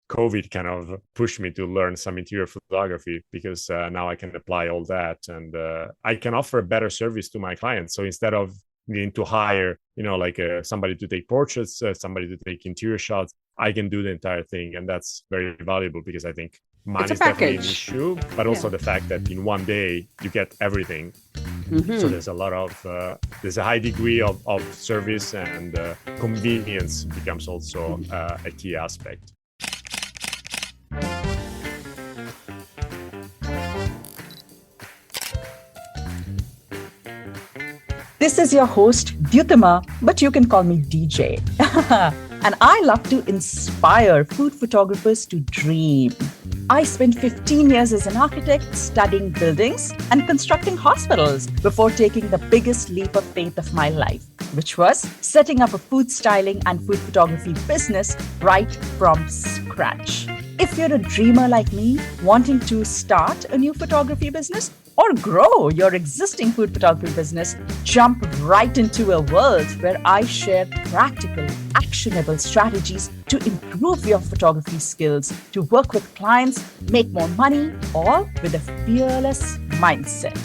COVID kind of pushed me to learn some interior photography because now I can apply all that and I can offer a better service to my clients. So instead of needing to hire, like somebody to take portraits, somebody to take interior shots, I can do the entire thing. And that's very valuable because I think It's money a is definitely an package. issue, but also Yeah. the fact that in one day you get everything. So there's a lot of there's a high degree of service, and convenience becomes also a key aspect. This is your host, Dyutama, but you can call me DJ. And I love to inspire food photographers to dream. I spent 15 years as an architect studying buildings and constructing hospitals before taking the biggest leap of faith of my life, which was setting up a food styling and food photography business right from scratch. If you're a dreamer like me, wanting to start a new photography business or grow your existing food photography business, jump right into a world where I share practical, actionable strategies to improve your photography skills, to work with clients, make more money, all with a fearless mindset.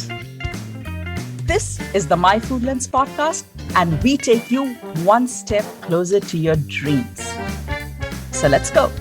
This is the My Food Lens podcast, and we take you one step closer to your dreams. So let's go.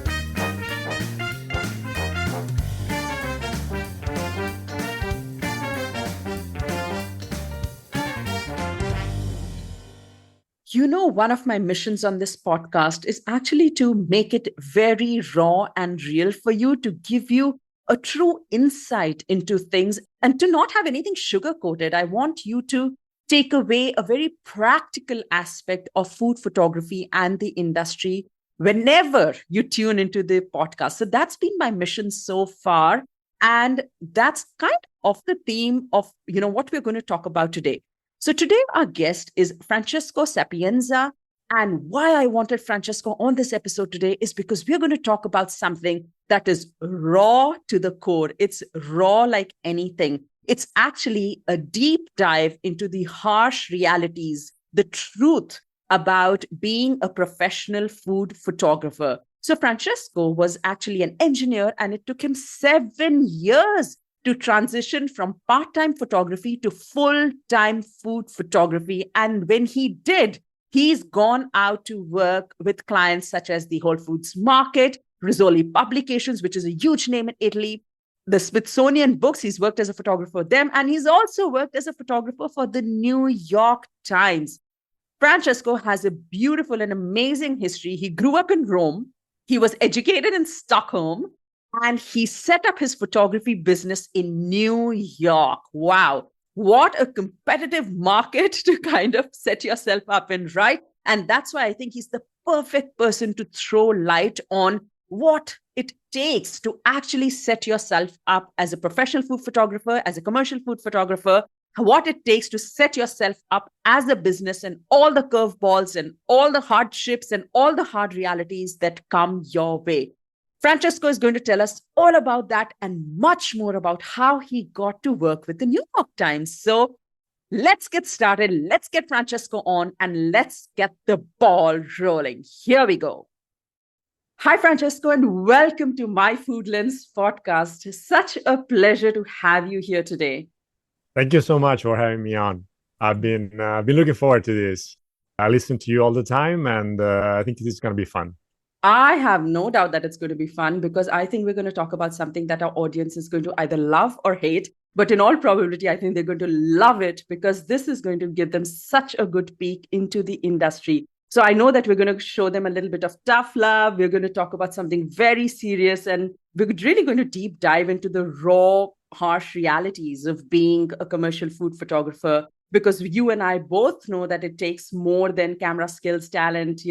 One of my missions on this podcast is actually to make it very raw and real for you, to give you a true insight into things and to not have anything sugar-coated. I want you to take away a very practical aspect of food photography and the industry whenever you tune into the podcast. So that's been my mission so far. And that's kind of the theme of, what we're going to talk about today. So today our guest is Francesco Sapienza. And why I wanted Francesco on this episode today is because we're going to talk about something that is raw to the core. It's raw like anything. It's actually a deep dive into the harsh realities, the truth about being a professional food photographer. So Francesco was actually an engineer, and it took him 7 years to transition from part-time photography to full-time food photography. And when he did, he's gone out to work with clients such as the Whole Foods Market, Rizzoli Publications, which is a huge name in Italy, the Smithsonian Books. He's worked as a photographer for them, and he's also worked as a photographer for the New York Times. Francesco has a beautiful and amazing history. He grew up in Rome. He was educated in Stockholm, and he set up his photography business in New York. Wow. What a competitive market to kind of set yourself up in, right? And that's why I think he's the perfect person to throw light on what it takes to actually set yourself up as a professional food photographer, as a commercial food photographer, what it takes to set yourself up as a business, and all the curveballs and all the hardships and all the hard realities that come your way. Francesco is going to tell us all about that and much more about how he got to work with the New York Times. So let's get started. Let's get Francesco on and let's get the ball rolling. Here we go. Hi, Francesco, and welcome to My Food Lens podcast. Such a pleasure to have you here today. Thank you so much for having me on. I've been looking forward to this. I listen to you all the time, and I think this is going to be fun. I have no doubt that it's going to be fun, because I think we're going to talk about something that our audience is going to either love or hate. But in all probability, I think they're going to love it, because this is going to give them such a good peek into the industry. So I know that we're going to show them a little bit of tough love. We're going to talk about something very serious, and we're really going to deep dive into the raw, harsh realities of being a commercial food photographer, because you and I both know that it takes more than camera skills, talent,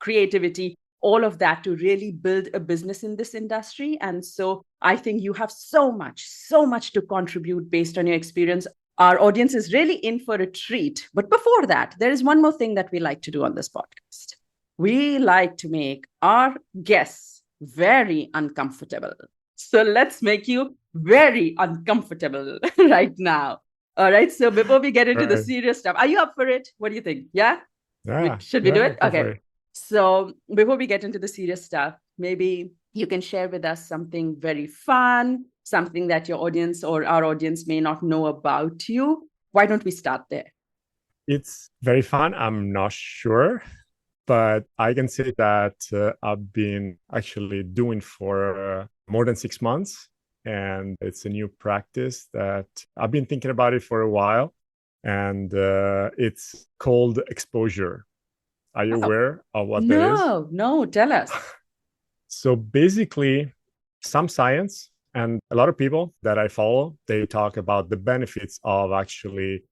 creativity, all of that to really build a business in this industry. And so I think you have so much to contribute based on your experience. Our audience is really in for a treat. But before that, there is one more thing that we like to do on this podcast. We like to make our guests very uncomfortable. So let's make you very uncomfortable right now. All right. So before we get into the serious stuff, are you up for it? What do you think? Yeah? Yeah. Should we do it? Go Okay. for it. So before we get into the serious stuff, maybe you can share with us something very fun, something that your audience or our audience may not know about you. Why don't we start there? It's very fun. I'm not sure, but I can say that I've been actually doing for more than 6 months. And it's a new practice that I've been thinking about it for a while. And it's called exposure. Are you aware of what that is? No, tell us. So basically, some science and a lot of people that I follow, they talk about the benefits of actually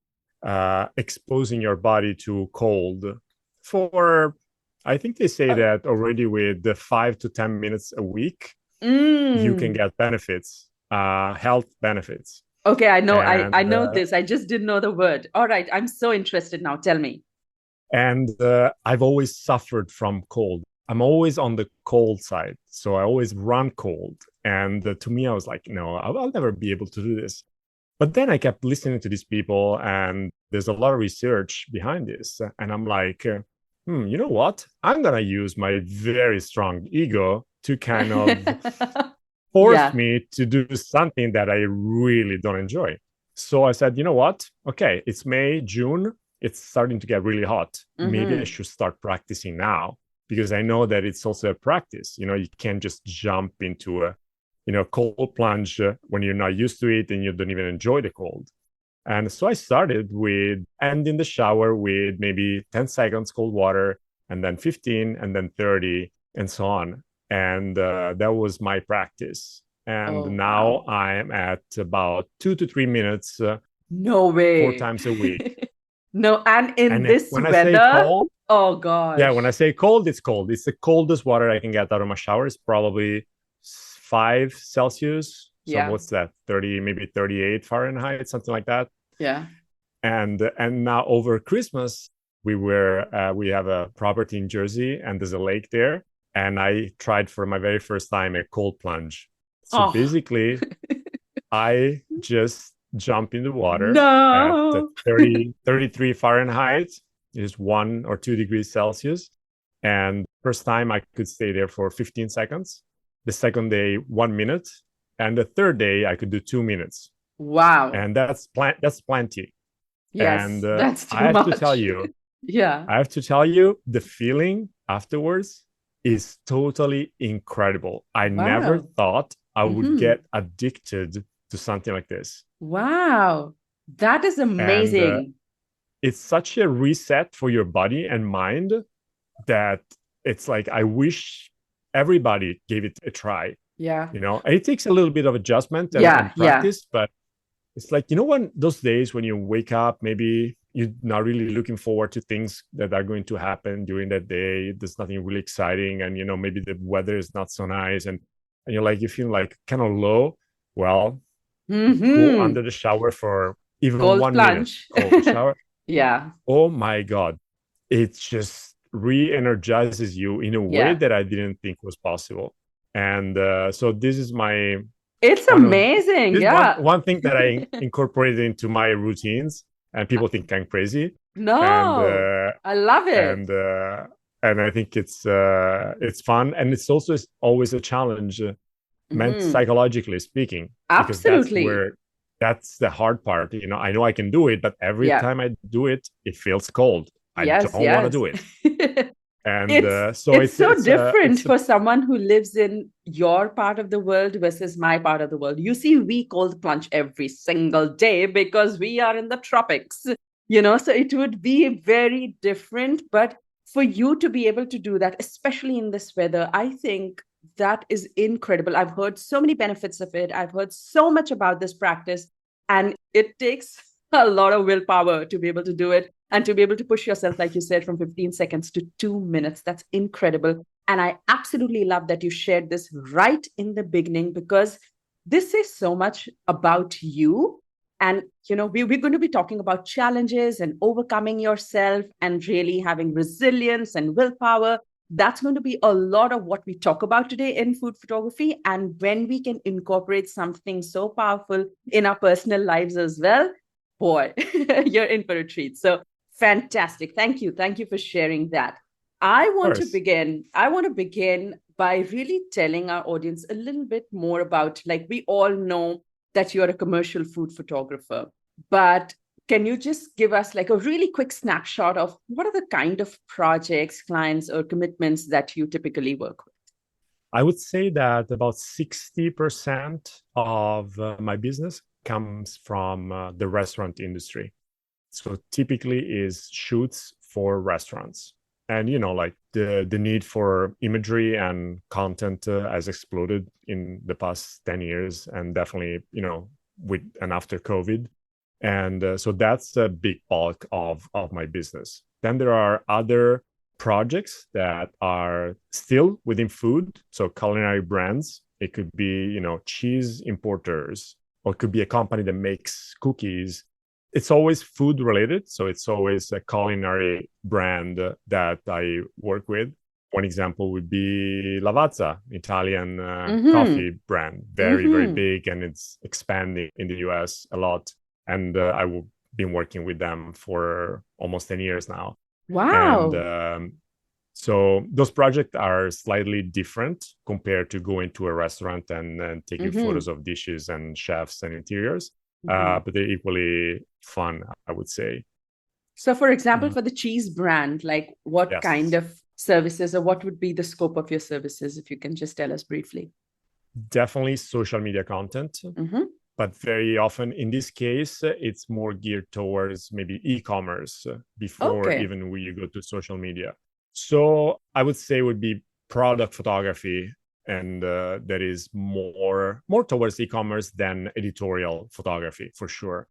exposing your body to cold for, I think they say that already with the 5 to 10 minutes a week, you can get benefits, health benefits. Okay, I know, I know this. I just didn't know the word. All right, I'm so interested now. Tell me. And I've always suffered from cold. I'm always on the cold side. So I always run cold. And to me, I was like, no, I'll never be able to do this. But then I kept listening to these people, and there's a lot of research behind this. And I'm like, you know what? I'm going to use my very strong ego to kind of force me to do something that I really don't enjoy. So I said, you know what? Okay, it's May, June. It's starting to get really hot. Maybe I should start practicing now, because I know that it's also a practice. You can't just jump into a cold plunge when you're not used to it and you don't even enjoy the cold. And so I started with ending the shower with maybe 10 seconds cold water, and then 15, and then 30, and so on. And that was my practice. And now I'm at about 2 to 3 minutes. No way. 4 times a week. No, and this when weather, I say cold, oh gosh. Yeah, when I say cold, it's cold. It's the coldest water I can get out of my shower. It's probably 5 Celsius. So what's that? 30, maybe 38 Fahrenheit, something like that. Yeah. And now over Christmas, we have a property in Jersey, and there's a lake there. And I tried for my very first time a cold plunge. So basically, I just jump in the water at 33 Fahrenheit. Is 1 or 2 degrees Celsius. And first time I could stay there for 15 seconds. The second day, 1 minute. And the third day, I could do 2 minutes. Wow. And that's plenty. Yes, and that's too I have much. to tell you, I have to tell you, the feeling afterwards is totally incredible. I never thought I would get addicted to something like this. Wow. That is amazing. And, it's such a reset for your body and mind that it's like, I wish everybody gave it a try. Yeah. It takes a little bit of adjustment and practice, but it's like, when those days when you wake up, maybe you're not really looking forward to things that are going to happen during that day. There's nothing really exciting. And, maybe the weather is not so nice. And you're like, you feel like kind of low. Well, go under the shower for even cold 1 plunge. minute. Cold shower. Yeah. Oh my God. It just re-energizes you in a way that I didn't think was possible. And so this is my... It's amazing. One thing that I incorporated into my routines, and people think I'm crazy. No, I love it. And I think it's fun. And it's also always a challenge, meant psychologically speaking. Absolutely. Because that's the hard part. I know I can do it, but every time I do it, it feels cold. I don't want to do it. And it's so different for someone who lives in your part of the world versus my part of the world. You see, we cold plunge every single day because we are in the tropics, so it would be very different. But for you to be able to do that, especially in this weather, I think that is incredible. I've heard so many benefits of it. I've heard so much about this practice, and it takes a lot of willpower to be able to do it and to be able to push yourself, like you said, from 15 seconds to 2 minutes. That's incredible. And I absolutely love that you shared this right in the beginning, because this is so much about you. And, we're going to be talking about challenges and overcoming yourself and really having resilience and willpower. That's going to be a lot of what we talk about today in food photography. And when we can incorporate something so powerful in our personal lives as well, boy, you're in for a treat. So fantastic. Thank you. Thank you for sharing that. I want to begin by really telling our audience a little bit more about, like, we all know that you're a commercial food photographer, but can you just give us like a really quick snapshot of what are the kind of projects, clients, or commitments that you typically work with? I would say that about 60% of my business comes from the restaurant industry. So typically is shoots for restaurants. And, like the need for imagery and content has exploded in the past 10 years and definitely, with and after COVID. And so that's a big bulk of my business. Then there are other projects that are still within food. So culinary brands, it could be, cheese importers, or it could be a company that makes cookies. It's always food related. So it's always a culinary brand that I work with. One example would be Lavazza, Italian coffee brand, very, very big, and it's expanding in the US a lot. And I've been working with them for almost 10 years now. Wow. And so those projects are slightly different compared to going to a restaurant and taking photos of dishes and chefs and interiors. But they're equally fun, I would say. So, for example, for the cheese brand, like what kind of services, or what would be the scope of your services, if you can just tell us briefly? Definitely social media content. But very often in this case, it's more geared towards maybe e-commerce before even you go to social media. So I would say it would be product photography, and that is more towards e-commerce than editorial photography, for sure.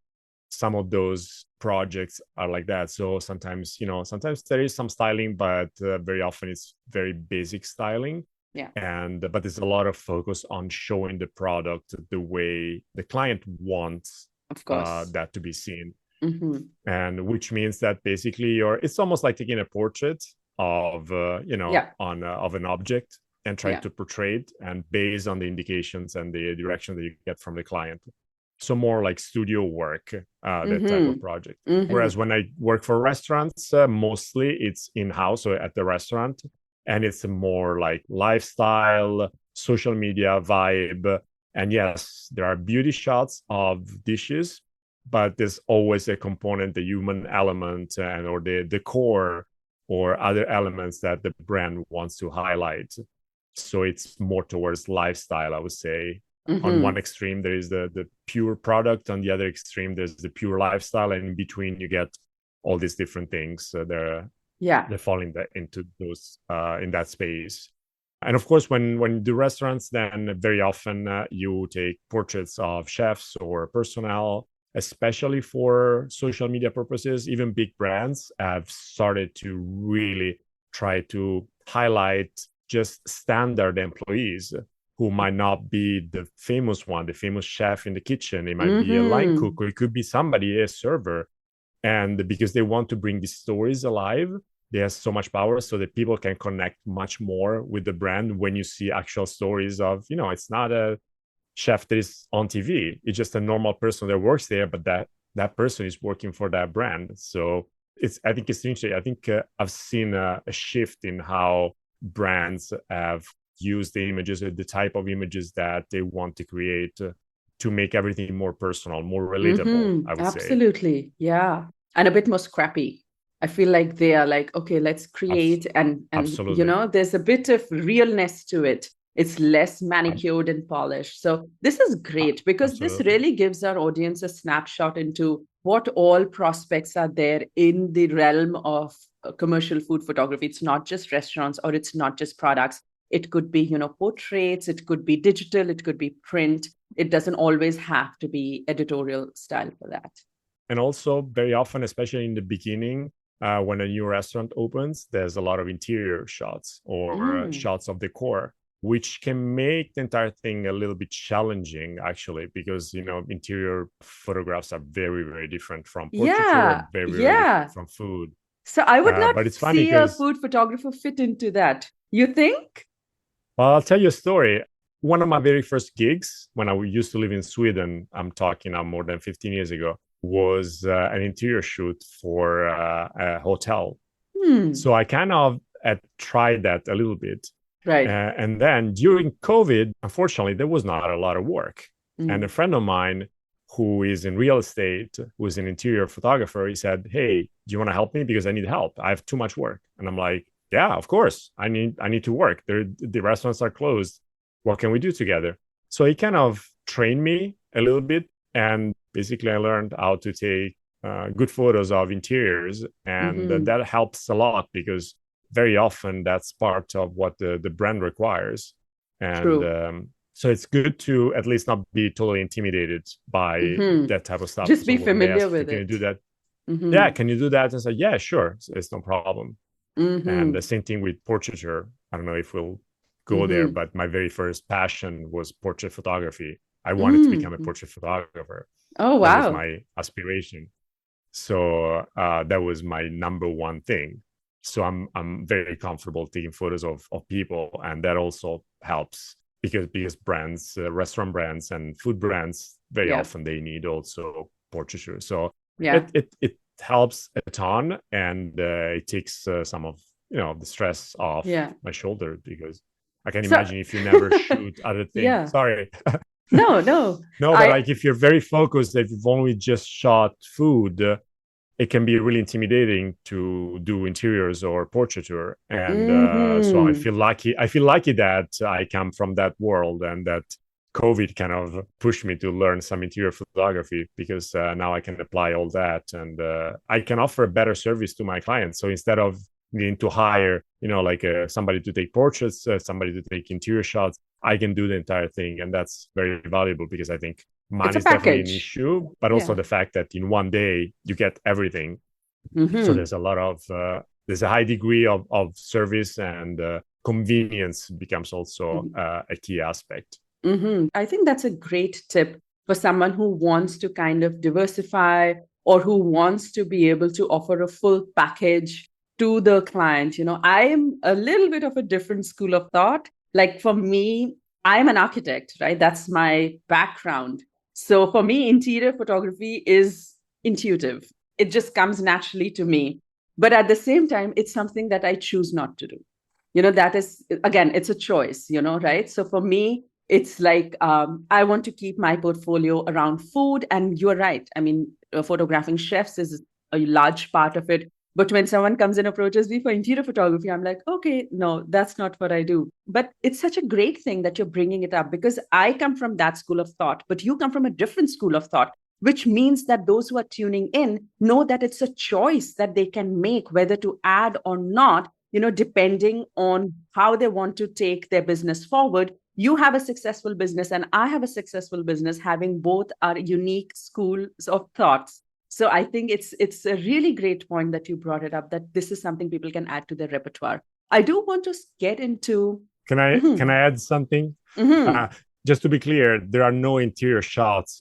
Some of those projects are like that. So sometimes, sometimes there is some styling, but very often it's very basic styling. Yeah. But there's a lot of focus on showing the product the way the client wants, of course, that to be seen. And which means that basically it's almost like taking a portrait of, of an object and trying to portray it, and based on the indications and the direction that you get from the client. So more like studio work, that type of project. Whereas when I work for restaurants, mostly it's in-house, so at the restaurant. And it's more like lifestyle, social media vibe. And yes, there are beauty shots of dishes, but there's always a component, the human element, or the decor or other elements that the brand wants to highlight. So it's more towards lifestyle, I would say. On one extreme, there is the pure product. On the other extreme, there's the pure lifestyle. And in between, you get all these different things. They fall into those in that space. And of course, when you do restaurants, then very often you take portraits of chefs or personnel, especially for social media purposes. Even big brands have started to really try to highlight just standard employees who might not be the famous one, the famous chef in the kitchen. It might be a line cook, or it could be somebody, a server. And because they want to bring these stories alive, they have so much power so that people can connect much more with the brand when you see actual stories of, it's not a chef that is on TV. It's just a normal person that works there, but that person is working for that brand. So I think it's interesting. I think I've seen a shift in how brands have used the images, or the type of images that they want to create to make everything more personal, more relatable, I would say. Absolutely. Yeah. And a bit more scrappy. I feel like they are like, okay, let's create and there's a bit of realness to it. It's less manicured and polished. So this is great, because this really gives our audience a snapshot into what all prospects are there in the realm of commercial food photography. It's not just restaurants, or it's not just products. It could be, portraits, it could be digital, it could be print. It doesn't always have to be editorial style for that. And also very often, especially in the beginning, when a new restaurant opens, there's a lot of interior shots or shots of decor, which can make the entire thing a little bit challenging, actually, because, interior photographs are very, very different from portraiture, very, very different from food. So I would not but it's funny see a food photographer fit into that. You think? Well, I'll tell you a story. One of my very first gigs, when I used to live in Sweden, I'm talking now more than 15 years ago, was an interior shoot for a hotel. So I kind of had tried that a little bit. Right. And then during COVID, unfortunately, there was not a lot of work. And a friend of mine who is in real estate, who is an interior photographer, he said, "Hey, do you want to help me? Because I need help. I have too much work." And I'm like, "Yeah, of course. I need to work. The restaurants are closed. What can we do together?" So he kind of trained me a little bit. And basically, I learned how to take good photos of interiors. And that helps a lot because very often that's part of what the brand requires. And so it's good to at least not be totally intimidated by that type of stuff. Just So be when they familiar ask you, with can you it. do that? Yeah, can you do that? And say, yeah, sure. It's no problem. And the same thing with portraiture. I don't know if we'll go there, but my very first passion was portrait photography. I wanted to become a portrait photographer. Oh, That was wow. my aspiration. So that was my number one thing. So I'm very comfortable taking photos of people, and that also helps because brands, restaurant brands and food brands, very often they need also portraiture. So it helps a ton, and it takes some of the stress off my shoulder, because I can imagine if you never shoot other things. Sorry. No, but like if you're very focused, if you've only just shot food, it can be really intimidating to do interiors or portraiture. And so I feel lucky that I come from that world, and that COVID kind of pushed me to learn some interior photography, because now I can apply all that, and I can offer a better service to my clients. So instead of needing to hire somebody to take portraits, somebody to take interior shots, I can do the entire thing. And that's very valuable, because I think money is definitely an issue, but also the fact that in one day you get everything. So there's a lot of there's a high degree of service, and convenience becomes also a key aspect. I think that's a great tip for someone who wants to kind of diversify, or who wants to be able to offer a full package to the client. I am a little bit of a different school of thought. Like for me, I'm an architect, right? That's my background. So for me, interior photography is intuitive. It just comes naturally to me. But at the same time, it's something that I choose not to do. That is, again, it's a choice, right? So for me, it's like I want to keep my portfolio around food. And you're right. I mean, photographing chefs is a large part of it. But when someone comes and approaches me for interior photography, I'm like, okay, no, that's not what I do. But it's such a great thing that you're bringing it up, because I come from that school of thought, but you come from a different school of thought, which means that those who are tuning in know that it's a choice that they can make whether to add or not, depending on how they want to take their business forward. You have a successful business and I have a successful business, having both our unique schools of thoughts. So I think it's a really great point that you brought it up, that this is something people can add to their repertoire. I do want to get into... Can I add something? Just to be clear, there are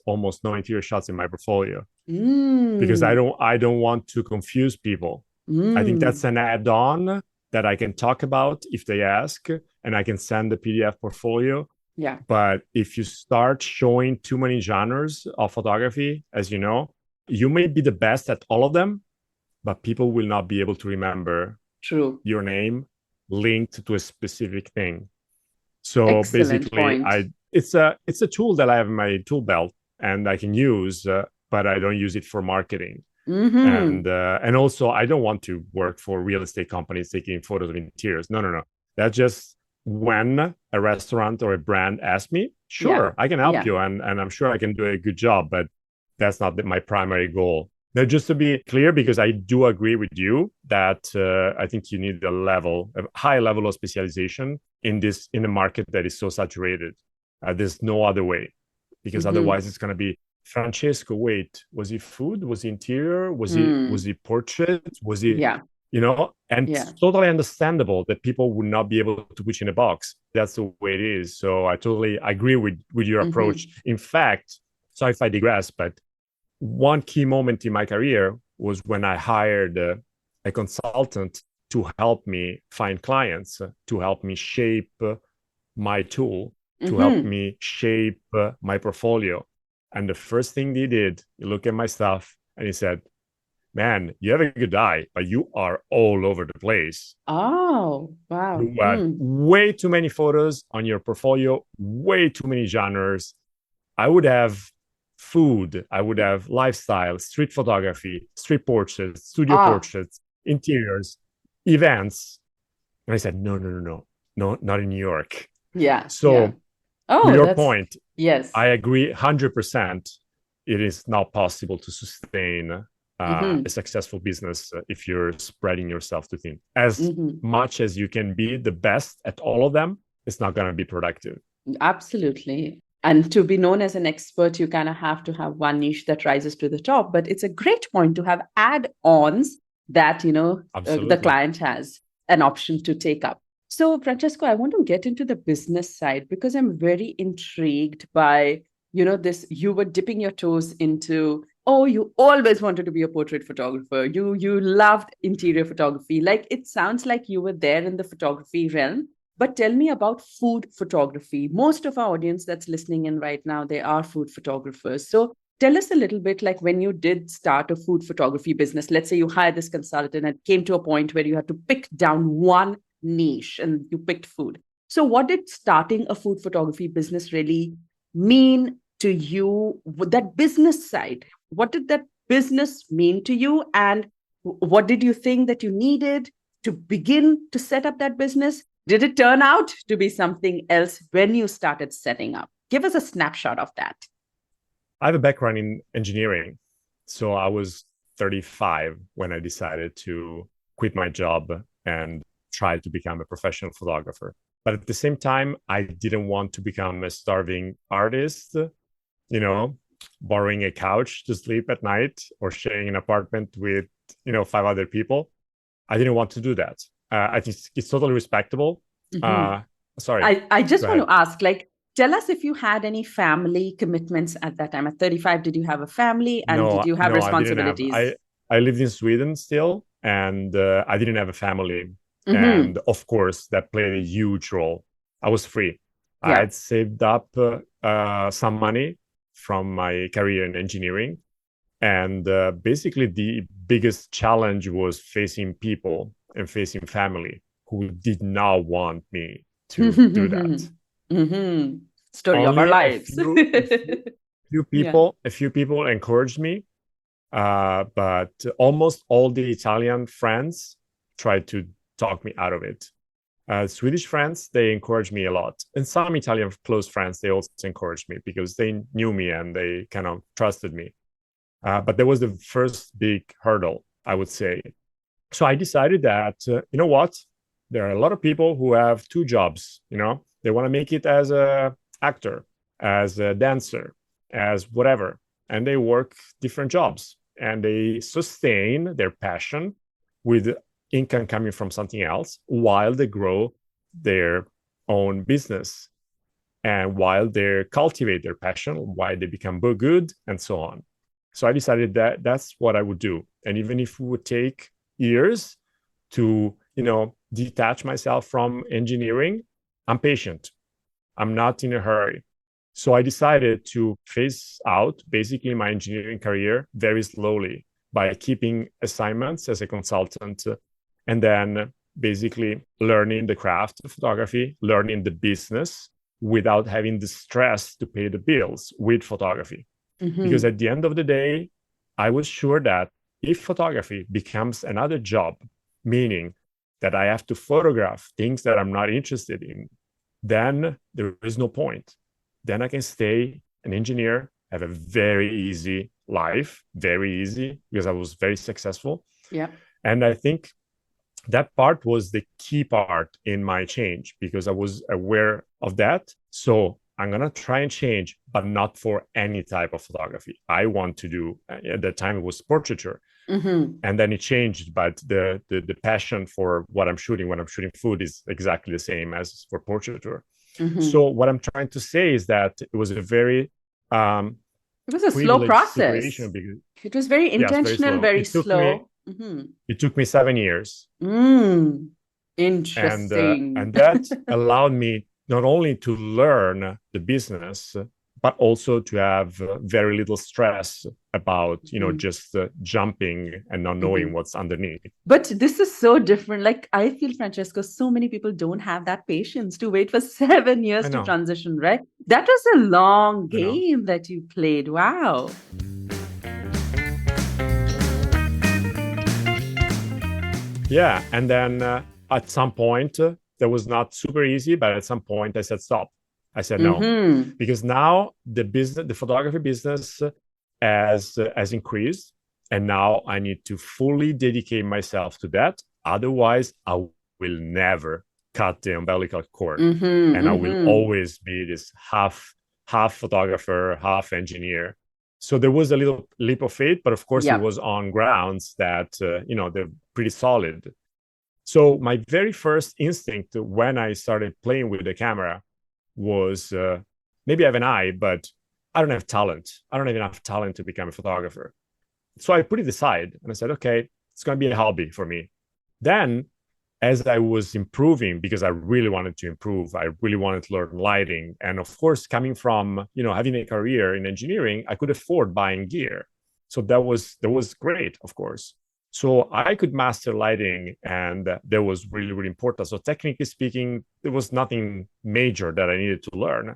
almost no interior shots in my portfolio, because I don't want to confuse people. I think that's an add-on that I can talk about if they ask, and I can send the PDF portfolio. Yeah. But if you start showing too many genres of photography, as you know, you may be the best at all of them, but people will not be able to remember your name linked to a specific thing. So excellent basically, point. It's a tool that I have in my tool belt and I can use, but I don't use it for marketing. And also, I don't want to work for real estate companies taking photos of interiors. No. That's just when a restaurant or a brand asks me, sure, I can help you, and I'm sure I can do a good job, but that's not my primary goal. Now, just to be clear, because I do agree with you that I think you need a high level of specialization in a market that is so saturated. There's no other way, because otherwise it's going to be, Francesco, wait, was he food? Was he interior? Was he portrait? Was he, and it's totally understandable that people would not be able to put you in a box. That's the way it is. So I totally agree with your approach. In fact, sorry if I digress, but one key moment in my career was when I hired a consultant to help me find clients, to help me shape my tool, to help me shape my portfolio. And the first thing he did, he looked at my stuff and he said, man, you have a good eye, but you are all over the place. Oh, wow. You have way too many photos on your portfolio, way too many genres. I would have food, I would have lifestyle, street photography, street portraits, studio portraits, interiors, events. And I said, no, not in New York. Yeah. So to your point, yes, I agree 100%. It is not possible to sustain a successful business if you're spreading yourself too thin. As much as you can be the best at all of them, it's not going to be productive. Absolutely. And to be known as an expert, you kind of have to have one niche that rises to the top. But it's a great point to have add-ons that, the client has an option to take up. So, Francesco, I want to get into the business side because I'm very intrigued by, this, you were dipping your toes into, you always wanted to be a portrait photographer. You loved interior photography. Like, it sounds like you were there in the photography realm. But tell me about food photography. Most of our audience that's listening in right now, they are food photographers. So tell us a little bit, like when you did start a food photography business, let's say you hired this consultant and it came to a point where you had to pick down one niche and you picked food. So what did starting a food photography business really mean to you, that business side? What did that business mean to you? And what did you think that you needed to begin to set up that business? Did it turn out to be something else when you started setting up? Give us a snapshot of that. I have a background in engineering. So I was 35 when I decided to quit my job and try to become a professional photographer. But at the same time, I didn't want to become a starving artist, borrowing a couch to sleep at night or sharing an apartment with, 5 other people. I didn't want to do that. I think it's totally respectable. Sorry. I just want to ask, tell us if you had any family commitments at that time. At 35, did you have a family and did you have responsibilities? I lived in Sweden still, and I didn't have a family. And of course, that played a huge role. I was free. Yeah. I had saved up some money from my career in engineering. And basically, the biggest challenge was facing people and facing family who did not want me to do that. Story of our lives. A few people encouraged me, but almost all the Italian friends tried to talk me out of it. Swedish friends, they encouraged me a lot. And some Italian close friends, they also encouraged me because they knew me and they kind of trusted me. But that was the first big hurdle, I would say. So I decided that, there are a lot of people who have 2 jobs, they want to make it as an actor, as a dancer, as whatever. And they work different jobs and they sustain their passion with income coming from something else while they grow their own business and while they cultivate their passion, while they become good and so on. So I decided that that's what I would do. And even if it would take years to, detach myself from engineering, I'm patient. I'm not in a hurry. So I decided to phase out basically my engineering career very slowly by keeping assignments as a consultant and then basically learning the craft of photography, learning the business without having the stress to pay the bills with photography. Because at the end of the day, I was sure that if photography becomes another job, meaning that I have to photograph things that I'm not interested in, then there is no point. Then I can stay an engineer, have a very easy life, very easy, because I was very successful. Yeah. And I think that part was the key part in my change because I was aware of that. So I'm going to try and change, but not for any type of photography. I want to do, at that time, it was portraiture. And then it changed, but the passion for what I'm shooting when I'm shooting food is exactly the same as for portraiture. So what I'm trying to say is that it was a very it was a slow process. It was very intentional, very slow. It took me 7 years. Interesting. And that allowed me not only to learn the business, but also to have very little stress about, just jumping and not knowing what's underneath. But this is so different. Like, I feel, Francesco, so many people don't have that patience to wait for 7 years to transition, right? That was a long game that you played. Wow. Yeah. And then at some point, that was not super easy, but at some point I said, stop. I said, no, because now the photography business has increased. And now I need to fully dedicate myself to that. Otherwise, I will never cut the umbilical cord. And I will always be this half photographer, half engineer. So there was a little leap of faith, but of course it was on grounds that, they're pretty solid. So my very first instinct when I started playing with the camera was maybe I have an eye, but I don't have talent. I don't have enough talent to become a photographer. So I put it aside and I said, okay, it's going to be a hobby for me. Then as I was improving, because I really wanted to improve, I really wanted to learn lighting. And of course, coming from, having a career in engineering, I could afford buying gear. So that was great, of course. So I could master lighting, and that was really, really important. So technically speaking, there was nothing major that I needed to learn.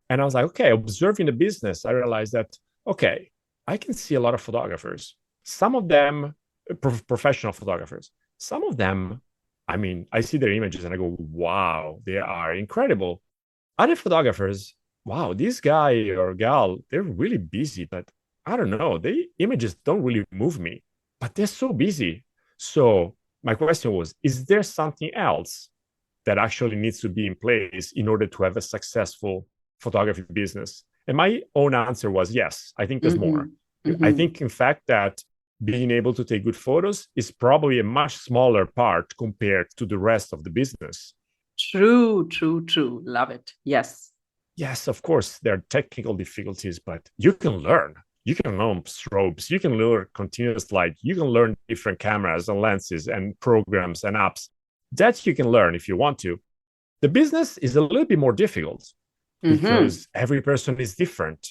And I was like, okay, observing the business, I realized that, okay, I can see a lot of photographers, some of them professional photographers, some of them, I see their images and I go, wow, they are incredible. Other photographers, wow, this guy or gal, they're really busy, but I don't know, the images don't really move me, but they're so busy. So my question was, is there something else that actually needs to be in place in order to have a successful photography business? And my own answer was, yes, I think there's more. I think, in fact, that being able to take good photos is probably a much smaller part compared to the rest of the business. True. Love it. Yes. Yes, of course, there are technical difficulties, but you can learn. You can learn strobes. You can learn continuous light. You can learn different cameras and lenses and programs and apps. That you can learn if you want to. The business is a little bit more difficult because every person is different.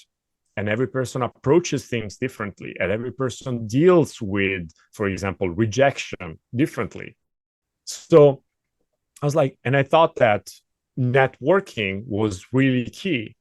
And every person approaches things differently. And every person deals with, for example, rejection differently. So I was like, and I thought that networking was really key.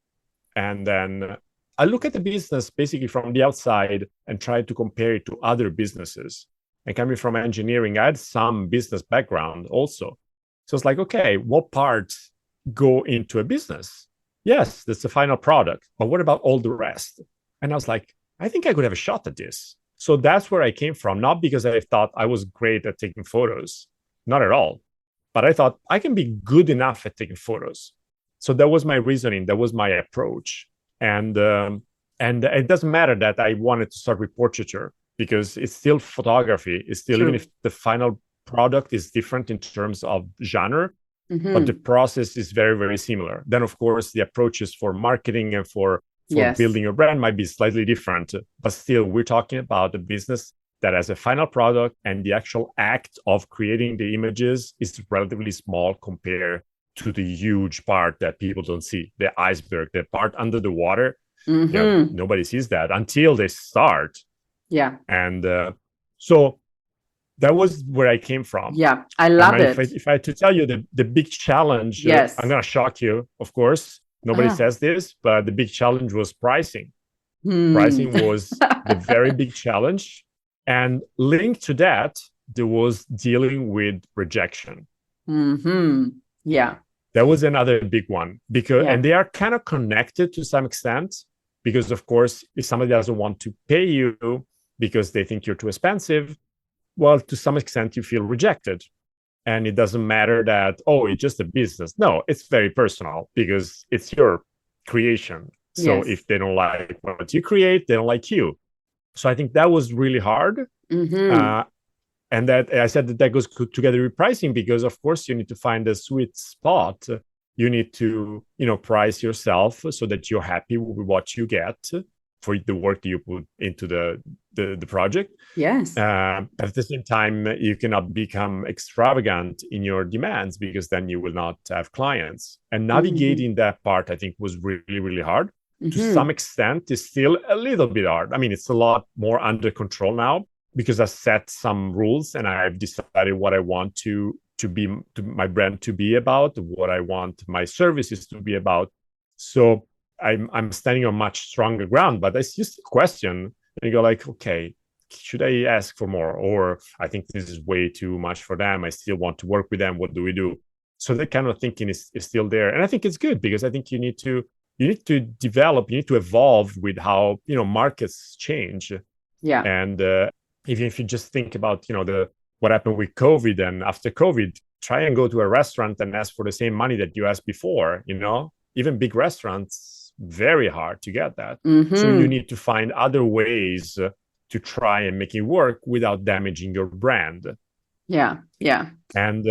And then I look at the business basically from the outside and try to compare it to other businesses. And coming from engineering, I had some business background also. So it's like, okay, what parts go into a business? Yes, that's the final product, but what about all the rest? And I was like, I think I could have a shot at this. So that's where I came from, not because I thought I was great at taking photos, not at all, but I thought I can be good enough at taking photos. So that was my reasoning, that was my approach. And it doesn't matter that I wanted to start with portraiture, because it's still photography. It's still, even if the final product is different in terms of genre, but the process is very, very similar. Then, of course, the approaches for marketing and for building your brand might be slightly different. But still, we're talking about a business that has a final product, and the actual act of creating the images is relatively small compared to the huge part that people don't see, the iceberg, the part under the water. Nobody sees that until they start. And so that was where I came from. Yeah, I love it. If I had to tell you the big challenge, I'm going to shock you, of course. Nobody says this, but the big challenge was pricing. Pricing was the very big challenge. And linked to that, there was dealing with rejection. Yeah. That was another big one. And they are kind of connected to some extent, because, of course, if somebody doesn't want to pay you because they think you're too expensive, well, to some extent, you feel rejected. And it doesn't matter that, it's just a business. No, it's very personal because it's your creation. So if they don't like what you create, they don't like you. So I think that was really hard. And that I said that goes together with pricing, because, of course, you need to find a sweet spot. You need to, price yourself so that you're happy with what you get for the work that you put into the project. But at the same time, you cannot become extravagant in your demands, because then you will not have clients. And navigating that part, I think, was really, really hard. to some extent is still a little bit hard. I mean, it's a lot more under control now because I set some rules and I've decided what I want to be, to my brand to be about, what I want my services to be about. So I'm standing on much stronger ground, but I just question and you go like, okay, should I ask for more? Or I think this is way too much for them. I still want to work with them. What do we do? So that kind of thinking is still there. And I think it's good because I think you need to develop, you need to evolve with how, markets change. Yeah. And even if you just think about, what happened with COVID and after COVID, try and go to a restaurant and ask for the same money that you asked before, even big restaurants, very hard to get that. So you need to find other ways to try and make it work without damaging your brand. Yeah. Yeah. And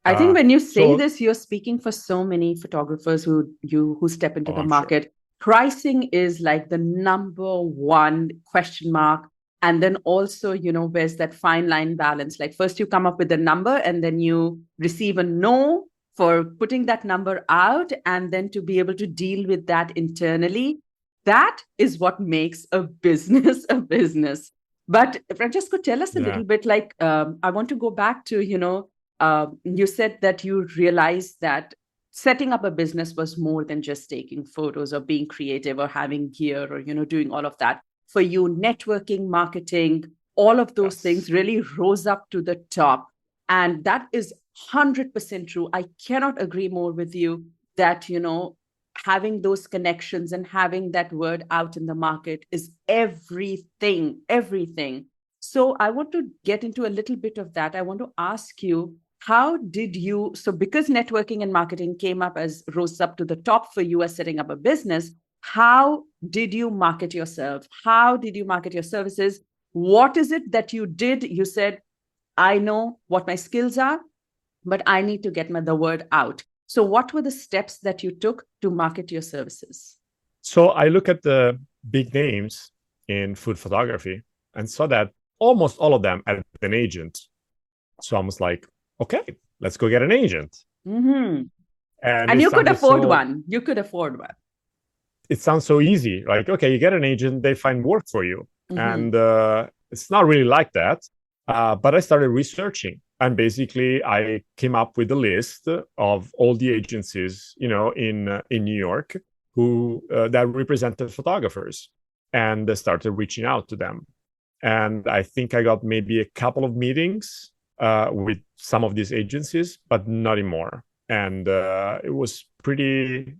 I think when you say this, you're speaking for so many photographers who step into the market. Sure. Pricing is like the number one question mark. And then also, where's that fine line balance? Like first you come up with a number and then you receive a no for putting that number out, and then to be able to deal with that internally. That is what makes a business a business. But Francesco, tell us a little bit, like, I want to go back to, you said that you realized that setting up a business was more than just taking photos or being creative or having gear or, doing all of that. For you, networking, marketing, all of those things really rose up to the top. And that is 100% true. I cannot agree more with you that, having those connections and having that word out in the market is everything. So I want to get into a little bit of that. I want to ask you, how did you, so because networking and marketing came up as rose up to the top for you as setting up a business, how did you market yourself? How did you market your services? What is it that you did? You said, I know what my skills are, but I need to get the word out. So what were the steps that you took to market your services? So I look at the big names in food photography and saw that almost all of them had an agent. So I was like, okay, let's go get an agent. And you could afford one. You could afford one. It sounds so easy. Like, okay, you get an agent, they find work for you. And it's not really like that. But I started researching. And basically, I came up with a list of all the agencies, in New York who that represented photographers, and started reaching out to them. And I think I got maybe a couple of meetings with some of these agencies, but not anymore. And it was pretty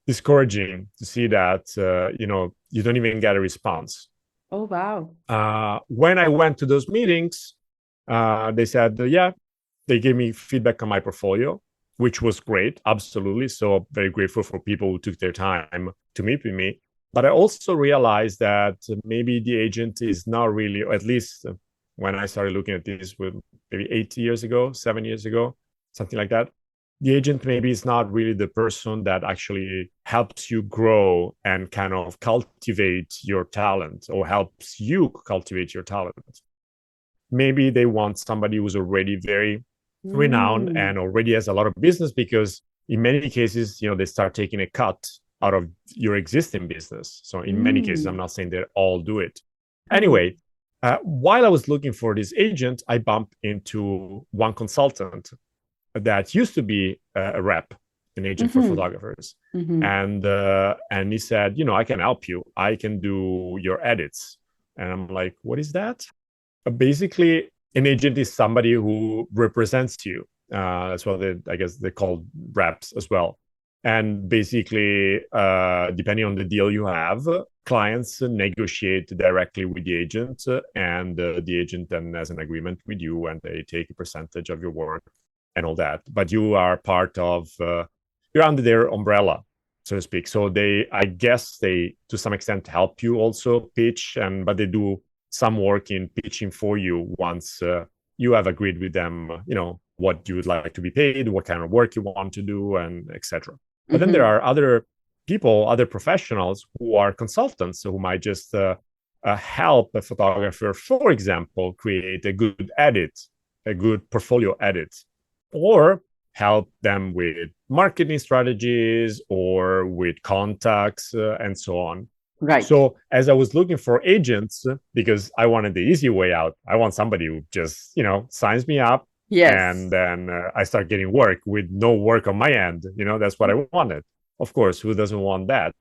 discouraging to see that, you don't even get a response. Oh, wow. When I went to those meetings, they said, they gave me feedback on my portfolio, which was great. Absolutely. So very grateful for people who took their time to meet with me. But I also realized that maybe the agent is not really, or at least when I started looking at this with maybe 7 years ago, something like that, the agent maybe is not really the person that actually helps you grow and kind of cultivate your talent, or helps you cultivate your talent. Maybe they want somebody who's already very renowned and already has a lot of business, because in many cases, they start taking a cut out of your existing business. So in many cases, I'm not saying they all do it. Anyway, while I was looking for this agent, I bumped into one consultant that used to be a rep, an agent for photographers. And he said, I can help you. I can do your edits. And I'm like, what is that? Basically, an agent is somebody who represents you. That's what I guess they call reps as well. And basically, depending on the deal you have, clients negotiate directly with the agent, and the agent then has an agreement with you, and they take a percentage of your work and all that. But you are part of, you're under their umbrella, so to speak. So I guess they, to some extent, help you also pitch, but they do some work in pitching for you once you have agreed with them, what you would like to be paid, what kind of work you want to do, and etc. But then there are other people, other professionals who are consultants, who might just help a photographer, for example, create a good edit, a good portfolio edit. Or help them with marketing strategies or with contacts and so on. Right. So as I was looking for agents, because I wanted the easy way out, I want somebody who just, signs me up. Yes. And then I start getting work with no work on my end. That's what I wanted. Of course, who doesn't want that?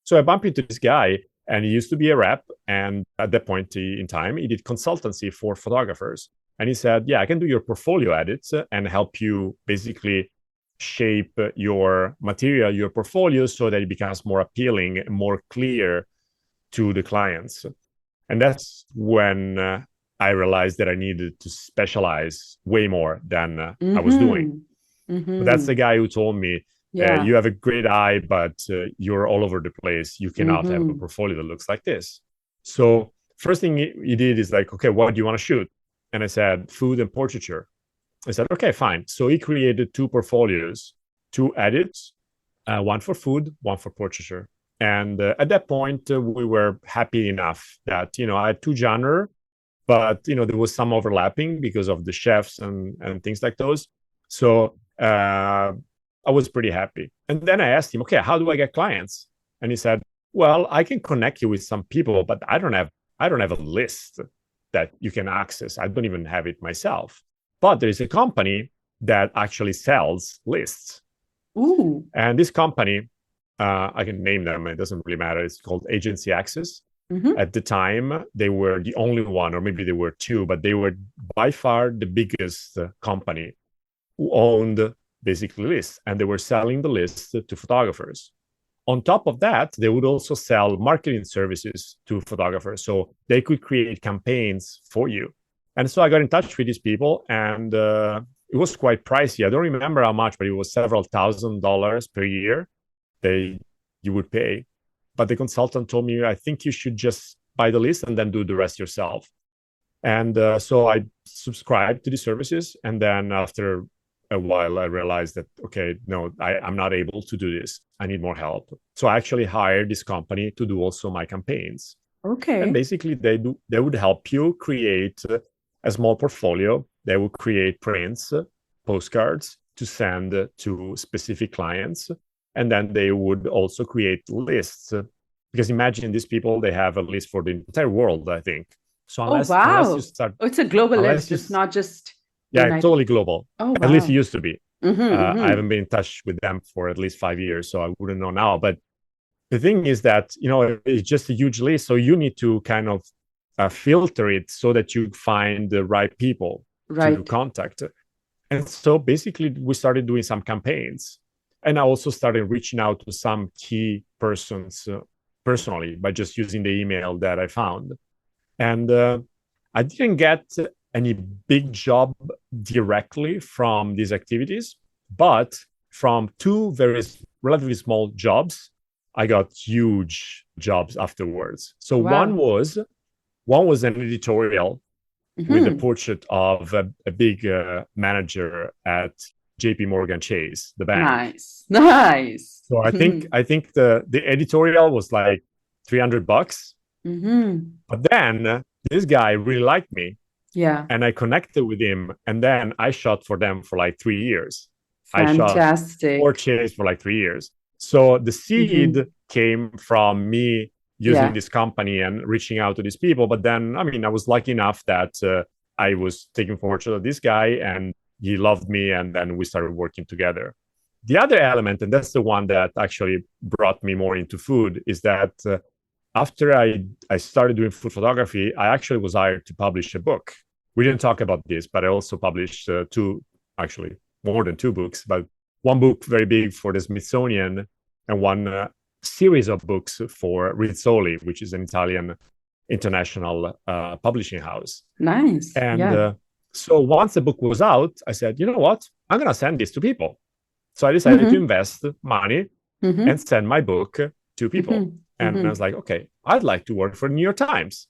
So I bumped into this guy, and he used to be a rep. And at that point in time, he did consultancy for photographers. And he said, yeah, I can do your portfolio edits and help you basically shape your material, your portfolio, so that it becomes more appealing, more clear to the clients. And that's when I realized that I needed to specialize way more than I was doing. But that's the guy who told me, you have a great eye, but you're all over the place. You cannot have a portfolio that looks like this. So first thing he did is like, okay, what do you want to shoot? And I said, food and portraiture. I said, okay, fine. So he created 2 portfolios, 2 edits, one for food, one for portraiture. And at that point, we were happy enough that, I had 2 genres, but, there was some overlapping because of the chefs and things like those. So I was pretty happy. And then I asked him, okay, how do I get clients? And he said, well, I can connect you with some people, but I don't have a list that you can access. I don't even have it myself. But there is a company that actually sells lists. Ooh. And this company, I can name them. It doesn't really matter. It's called Agency Access. At the time, they were the only one, or maybe they were 2, but they were by far the biggest company who owned basically lists. And they were selling the lists to photographers. On top of that, they would also sell marketing services to photographers. So they could create campaigns for you. And so I got in touch with these people, and it was quite pricey. I don't remember how much, but it was several $1,000s per year you would pay. But the consultant told me, I think you should just buy the list and then do the rest yourself. And so I subscribed to the services. And then after a while, I realized that, okay, no, I'm not able to do this. I need more help. So I actually hired this company to do also my campaigns. Okay. And basically, they would help you create a small portfolio. They would create prints, postcards to send to specific clients. And then they would also create lists. Because imagine these people, they have a list for the entire world, I think. So unless you start... it's a global list. It's not just... Yeah, it's totally global. Oh, wow. At least it used to be. I haven't been in touch with them for at least 5 years, so I wouldn't know now. But the thing is that, it's just a huge list. So you need to kind of filter it so that you find the right people to contact. And so basically, we started doing some campaigns. And I also started reaching out to some key persons personally by just using the email that I found. And I didn't get any big job directly from these activities, but from 2 relatively small jobs, I got huge jobs afterwards. So one was an editorial with a portrait of a big manager at JP Morgan Chase, the bank. Nice. So I think the editorial was like $300. But then this guy really liked me. Yeah. And I connected with him. And then I shot for them for like 3 years. Fantastic. I shot for Chase for like 3 years. So the seed came from me using this company and reaching out to these people. But then, I was lucky enough that I was taking portrait of this guy and he loved me. And then we started working together. The other element, and that's the one that actually brought me more into food, is that after I started doing food photography, I actually was hired to publish a book. We didn't talk about this, but I also published 2, actually more than 2 books, but one book very big for the Smithsonian and one series of books for Rizzoli, which is an Italian international publishing house. Nice. And so once the book was out, I said, you know what? I'm going to send this to people. So I decided to invest money and send my book to people. And I was like, okay, I'd like to work for New York Times.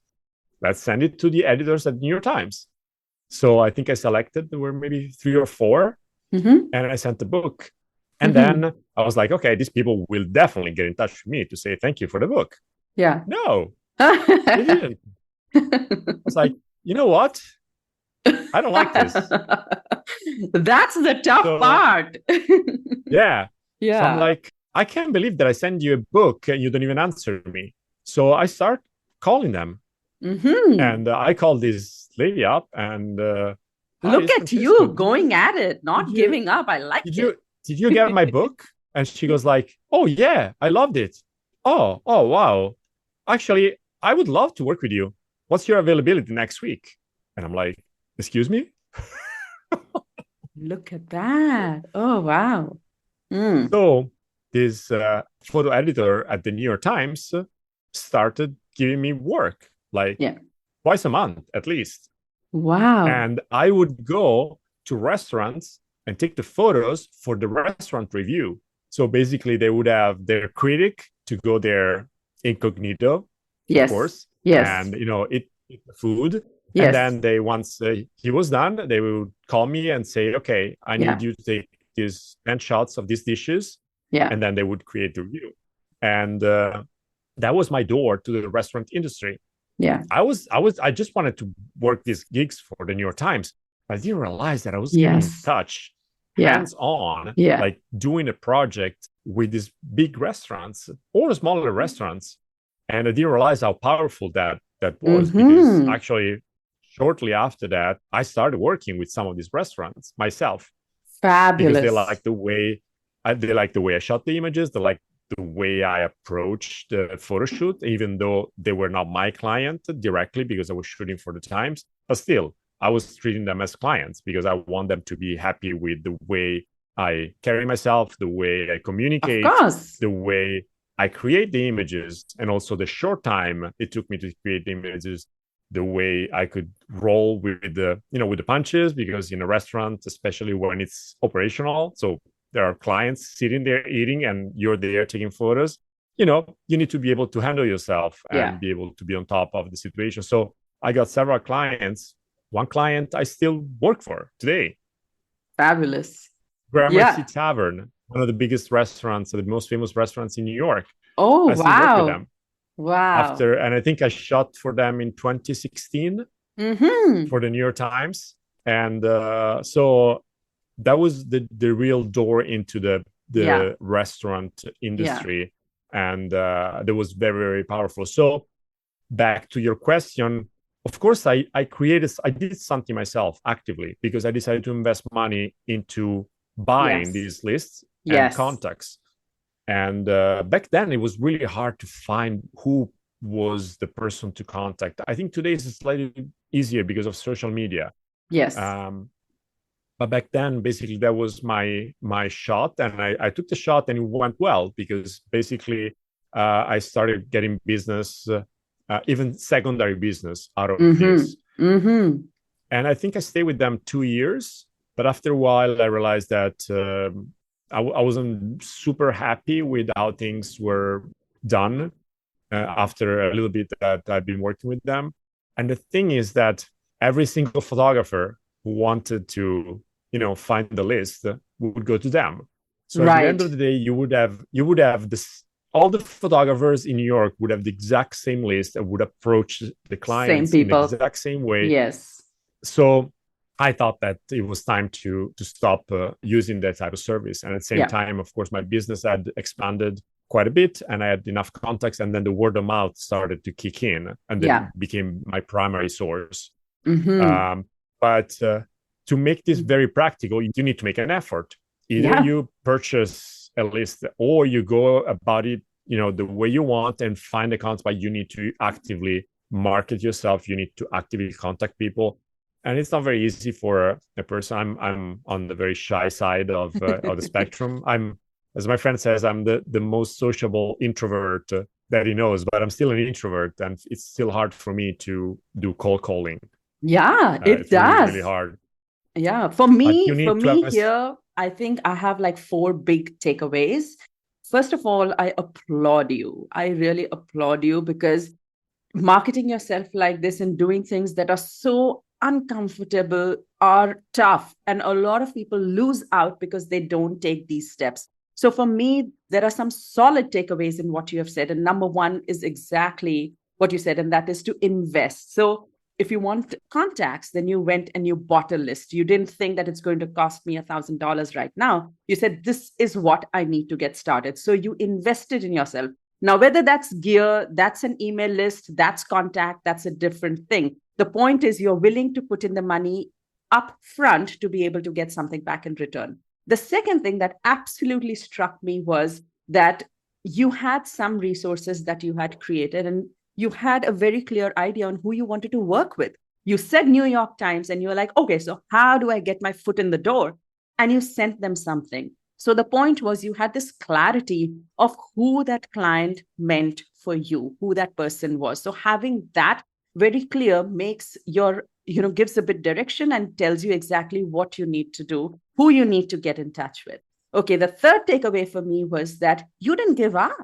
Let's send it to the editors at New York Times. So I think I selected, there were maybe 3 or 4, and I sent the book. And then I was like, okay, these people will definitely get in touch with me to say thank you for the book. Yeah. No, they didn't. I was like, you know what? I don't like this. That's the tough So part. yeah. So I'm Yeah. like, I can't believe that I send you a book and you don't even answer me. So I start calling them. Hmm. And I called this lady up and hi, Look it's at Francesco. you going at it, Did not you giving up. I like did it. you did you get my book? And she goes like, oh yeah, I loved it. Oh wow. Actually, I would love to work with you. What's your availability next week? And I'm like, excuse me? Look at that. Oh, wow. Mm. So this photo editor at the New York Times started giving me work like Yeah. twice a month at least. Wow. And I would go to restaurants and take the photos for the restaurant review. So basically, they would have their critic to go there incognito, of Yes. course, Yes. and eat the food. And Yes. then they once he was done, they would call me and say, "Okay, I need Yeah. you to take these 10 shots of these dishes," Yeah. and then they would create the review. And that was my door to the restaurant industry. Yeah. I just wanted to work these gigs for the New York Times. I didn't realize that I was getting in Yes. touch, Yeah. hands on, Yeah. like doing a project with these big restaurants or smaller restaurants. And I didn't realize how powerful that was because Mm-hmm. actually shortly after that, I started working with some of these restaurants myself because Fabulous. they like the way I shot the images, they like the way I approached the photo shoot, even though they were not my client directly because I was shooting for the Times. But still, I was treating them as clients because I want them to be happy with the way I carry myself, the way I Of communicate, course. the way I create the images, and also the short time it took me to create the images, the way I could roll with the punches, because in a restaurant, especially when it's operational, so there are clients sitting there eating and you're there taking photos, you need to be able to handle yourself Yeah. and be able to be on top of the situation. So I got several clients. One client I still work for today, Fabulous. Gramercy Yeah. Tavern, one of the biggest restaurants, the most famous restaurants in New York. Oh, I still work with wow. them Wow. and I think I shot for them in 2016 Mm-hmm. for the New York Times. And so that was the real door into Yeah. the restaurant Yeah. industry. And that was very, very powerful. So back to your question, of course, I did something myself actively because I decided to invest money into buying Yes. these lists and Yes. contacts. And back then, it was really hard to find who was the person to contact. I think today is slightly easier because of social media. Yes. Um, but back then, basically, that was my shot, and I took the shot, and it went well because basically, I started getting business, even secondary business, out of Mm-hmm. this. Mm-hmm. And I think I stayed with them 2 years. But after a while, I realized that I wasn't super happy with how things were done after a little bit that I've been working with them. And the thing is that every single photographer who wanted to, find the list would go to them. So at the end Right. of the day, you would have this. All the photographers in New York would have the exact same list and would approach the Same clients in the people. exact same way. Yes. So I thought that it was time to stop using that type of service. And at the same Yeah. time, of course, my business had expanded quite a bit and I had enough contacts. And then the word of mouth started to kick in and Yeah. that became my primary source. Mm-hmm. But to make this very practical, you need to make an effort. Either Yeah. you purchase a list or you go about it, the way you want and find accounts, but you need to actively market yourself. You need to actively contact people. And it's not very easy for a person. I'm on the very shy side of the spectrum. As my friend says, I'm the most sociable introvert that he knows, but I'm still an introvert, and it's still hard for me to do cold calling. Yeah, it It's really, really does. hard. Yeah. For But me, you for need to have me here, I think I have like four big takeaways. First of all, I applaud you. I really applaud you because marketing yourself like this and doing things that are so uncomfortable are tough. And a lot of people lose out because they don't take these steps. So for me, there are some solid takeaways in what you have said. And number one is exactly what you said, and that is to invest. So if you want contacts, then you went and you bought a list. You didn't think that it's going to cost me $1,000 right now. You said, this is what I need to get started. So you invested in yourself. Now, whether that's gear, that's an email list, that's contact, that's a different thing. The point is you're willing to put in the money up front to be able to get something back in return. The second thing that absolutely struck me was that you had some resources that you had created, and you had a very clear idea on who you wanted to work with. You said New York Times, and you were like, okay, so how do I get my foot in the door? And you sent them something. So the point was you had this clarity of who that client meant for you, who that person was. So having that very clear makes your, gives a bit direction and tells you exactly what you need to do, who you need to get in touch with. Okay, the third takeaway for me was that you didn't give up.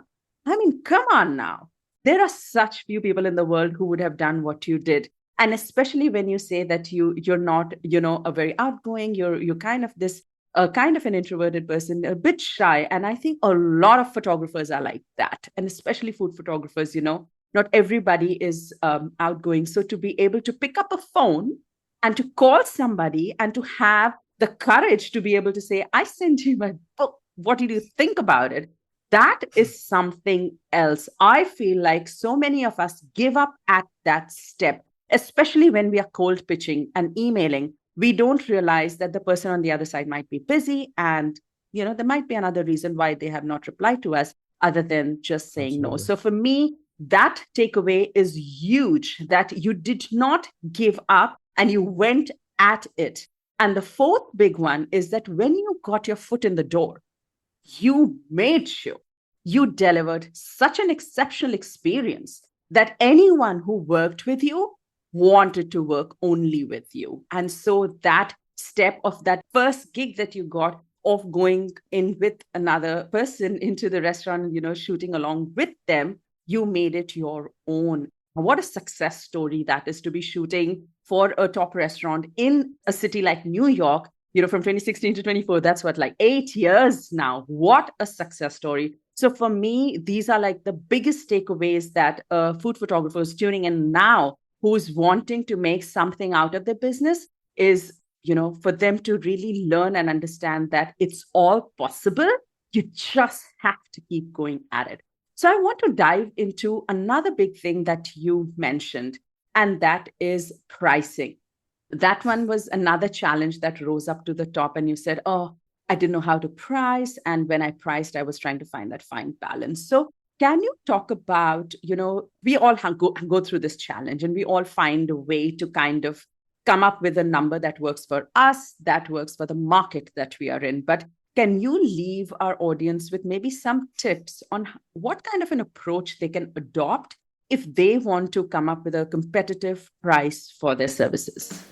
I mean, come on now. There are such few people in the world who would have done what you did. And especially when you say that you're not, a very outgoing, you're kind of this, kind of an introverted person, a bit shy. And I think a lot of photographers are like that. And especially food photographers, not everybody is outgoing. So to be able to pick up a phone and to call somebody and to have the courage to be able to say, I sent you my book. What did you think about it? That is something else. I feel like so many of us give up at that step, especially when we are cold pitching and emailing. We don't realize that the person on the other side might be busy, and there might be another reason why they have not replied to us other than just saying no. So for me, that takeaway is huge, that you did not give up and you went at it. And the fourth big one is that when you got your foot in the door, you made sure you delivered such an exceptional experience that anyone who worked with you wanted to work only with you. And so that step of that first gig that you got of going in with another person into the restaurant, shooting along with them, you made it your own. What a success story that is, to be shooting for a top restaurant in a city like New York, from 2016 to 24, that's like 8 years now. What a success story. So for me, these are like the biggest takeaways that food photographers tuning in now, who's wanting to make something out of their business, is, for them to really learn and understand that it's all possible. You just have to keep going at it. So I want to dive into another big thing that you mentioned, and that is pricing. That one was another challenge that rose up to the top. And you said, oh, I didn't know how to price. And when I priced, I was trying to find that fine balance. So can you talk about, we all go through this challenge, and we all find a way to kind of come up with a number that works for us, that works for the market that we are in. But can you leave our audience with maybe some tips on what kind of an approach they can adopt if they want to come up with a competitive price for their services?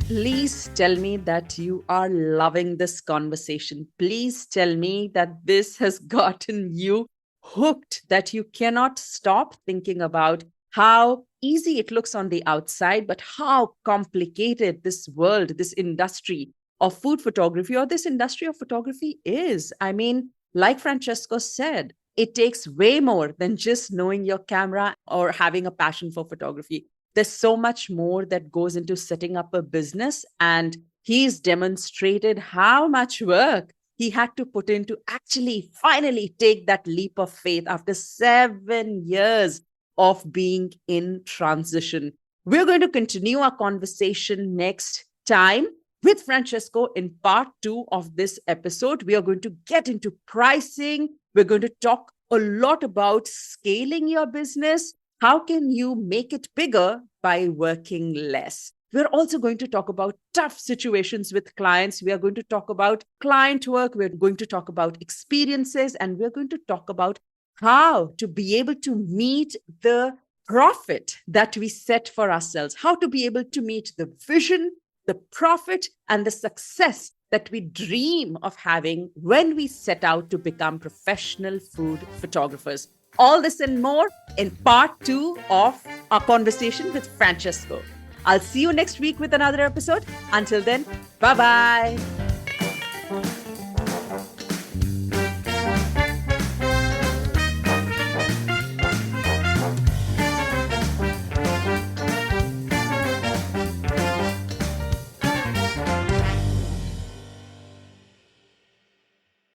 Please tell me that you are loving this conversation. Please tell me that this has gotten you hooked, that you cannot stop thinking about how easy it looks on the outside, but how complicated this world, this industry of food photography, or this industry of photography is. I mean, like Francesco said, it takes way more than just knowing your camera or having a passion for photography. There's so much more that goes into setting up a business. And he's demonstrated how much work he had to put in to actually finally take that leap of faith after 7 years of being in transition. We're going to continue our conversation next time with Francesco in part 2 of this episode. We are going to get into pricing. We're going to talk a lot about scaling your business. How can you make it bigger by working less? We're also going to talk about tough situations with clients. We are going to talk about client work. We're going to talk about experiences, and we're going to talk about how to be able to meet the profit that we set for ourselves, how to be able to meet the vision, the profit, and the success that we dream of having when we set out to become professional food photographers. All this and more in part 2 of our conversation with Francesco. I'll see you next week with another episode. Until then, bye-bye.